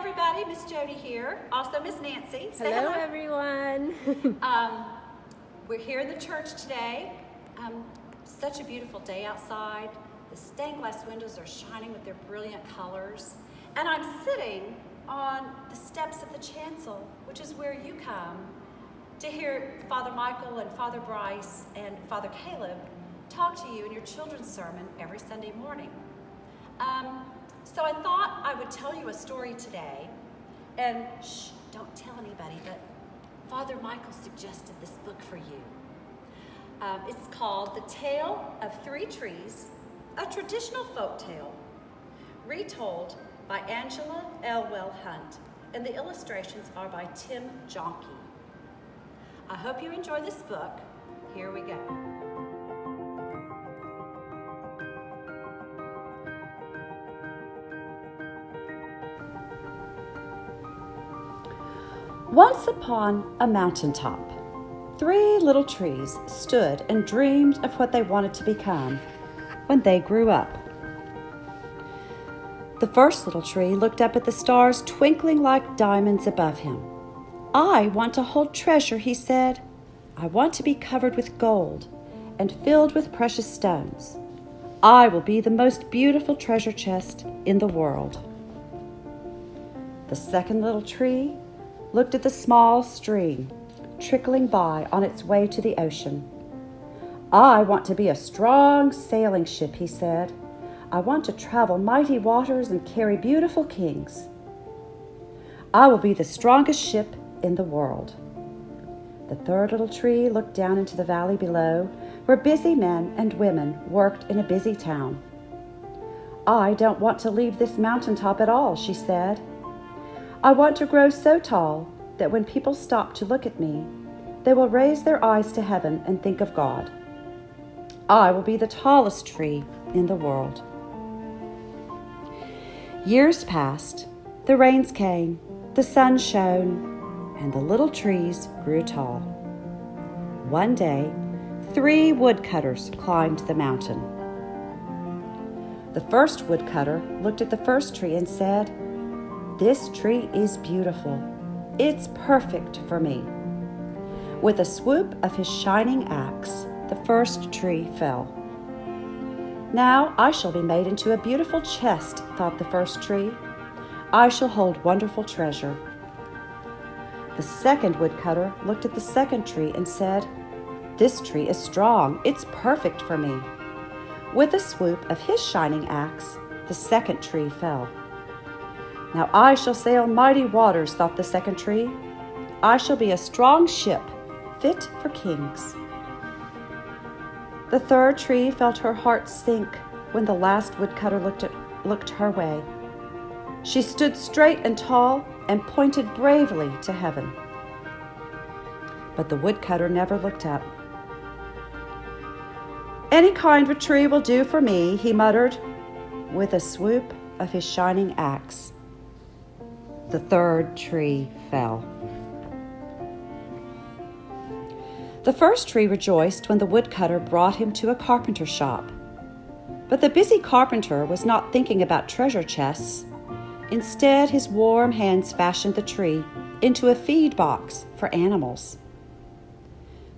everybody. Miss Jodi here. Also Miss Nancy. Say hello, everyone. We're here in the church today. Such a beautiful day outside. The stained glass windows are shining with their brilliant colors. And I'm sitting on the steps of the chancel, which is where you come to hear Father Michael and Father Bryce and Father Caleb talk to you in your children's sermon every Sunday morning. So I thought I would tell you a story today, and shh, don't tell anybody, but Father Michael suggested this book for you. It's called The Tale of Three Trees, a traditional folk tale, retold by Angela Elwell Hunt, and the illustrations are by Tim Jonke. I hope you enjoy this book. Here we go. Once upon a mountaintop, three little trees stood and dreamed of what they wanted to become when they grew up. The first little tree looked up at the stars twinkling like diamonds above him. "I want to hold treasure," he said. "I want to be covered with gold and filled with precious stones. I will be the most beautiful treasure chest in the world." The second little tree looked at the small stream trickling by on its way to the ocean. "I want to be a strong sailing ship," he said. "I want to travel mighty waters and carry beautiful kings. I will be the strongest ship in the world." The third little tree looked down into the valley below, where busy men and women worked in a busy town. "I don't want to leave this mountaintop at all," she said. "I want to grow so tall that when people stop to look at me, they will raise their eyes to heaven and think of God. I will be the tallest tree in the world." Years passed, the rains came, the sun shone, and the little trees grew tall. One day, 3 woodcutters climbed the mountain. The first woodcutter looked at the first tree and said, "This tree is beautiful. It's perfect for me." With a swoop of his shining axe, the first tree fell. "Now I shall be made into a beautiful chest," thought the first tree. "I shall hold wonderful treasure." The second woodcutter looked at the second tree and said, "This tree is strong. It's perfect for me." With a swoop of his shining axe, the second tree fell. "Now I shall sail mighty waters," thought the second tree. "I shall be a strong ship, fit for kings." The third tree felt her heart sink when the last woodcutter looked her way. She stood straight and tall and pointed bravely to heaven. But the woodcutter never looked up. "Any kind of tree will do for me," he muttered, with a swoop of his shining axe. The third tree fell. The first tree rejoiced when the woodcutter brought him to a carpenter shop. But the busy carpenter was not thinking about treasure chests. Instead, his warm hands fashioned the tree into a feed box for animals.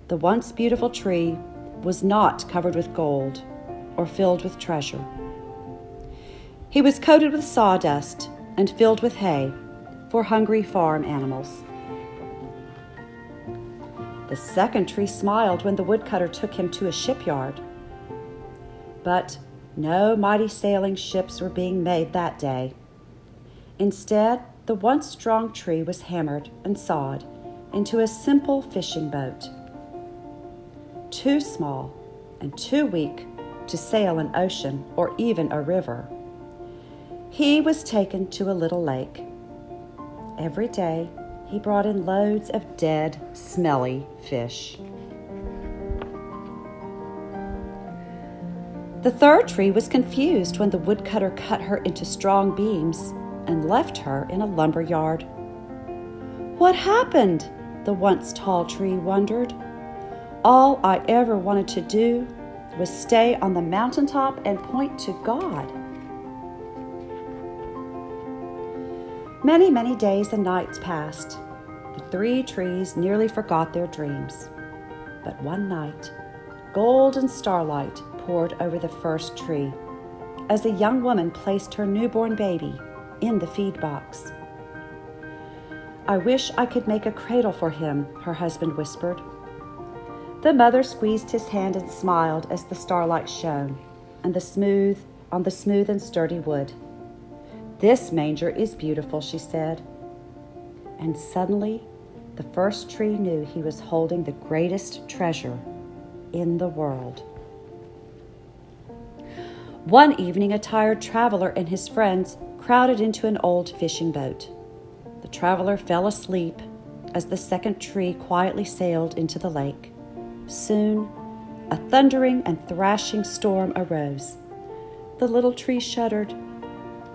The once beautiful tree was not covered with gold or filled with treasure. He was coated with sawdust and filled with hay for hungry farm animals. The second tree smiled when the woodcutter took him to a shipyard. But no mighty sailing ships were being made that day. Instead, the once strong tree was hammered and sawed into a simple fishing boat. Too small and too weak to sail an ocean or even a river, he was taken to a little lake. Every day, he brought in loads of dead, smelly fish. The third tree was confused when the woodcutter cut her into strong beams and left her in a lumber yard. "What happened?" the once tall tree wondered. "All I ever wanted to do was stay on the mountaintop and point to God." Many, many days and nights passed. The 3 trees nearly forgot their dreams. But one night, golden starlight poured over the first tree as a young woman placed her newborn baby in the feed box. "I wish I could make a cradle for him," her husband whispered. The mother squeezed his hand and smiled as the starlight shone on the smooth and sturdy wood. "This manger is beautiful," she said. And suddenly, the first tree knew he was holding the greatest treasure in the world. One evening, a tired traveler and his friends crowded into an old fishing boat. The traveler fell asleep as the second tree quietly sailed into the lake. Soon, a thundering and thrashing storm arose. The little tree shuddered.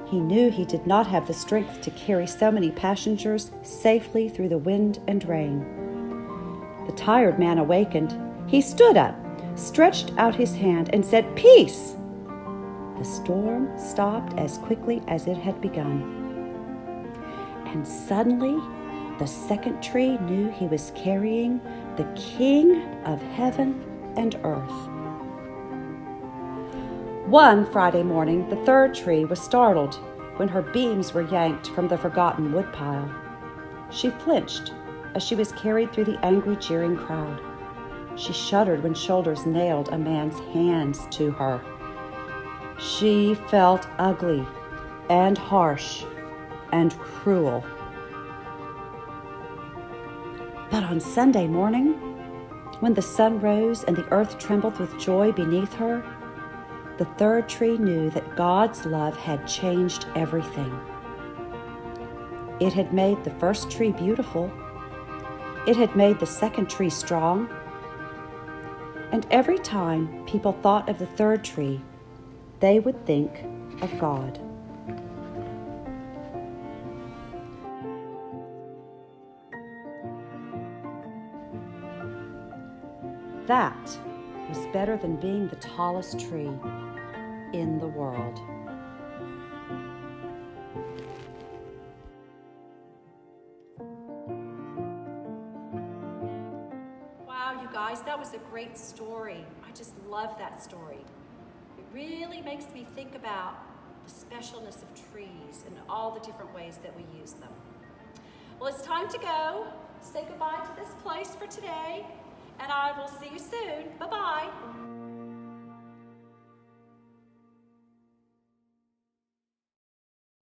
He knew he did not have the strength to carry so many passengers safely through the wind and rain. The tired man awakened. He stood up, stretched out his hand, and said, "Peace!" The storm stopped as quickly as it had begun. And suddenly, the second tree knew he was carrying the King of heaven and earth. One Friday morning, the third tree was startled when her beams were yanked from the forgotten woodpile. She flinched as she was carried through the angry, jeering crowd. She shuddered when shoulders nailed a man's hands to her. She felt ugly and harsh and cruel. But on Sunday morning, when the sun rose and the earth trembled with joy beneath her, the third tree knew that God's love had changed everything. It had made the first tree beautiful. It had made the second tree strong. And every time people thought of the third tree, they would think of God. That was better than being the tallest tree in the world. Wow, you guys, that was a great story. I just love that story. It really makes me think about the specialness of trees and all the different ways that we use them. Well, it's time to go. Say goodbye to this place for today, and I will see you soon. Bye-bye.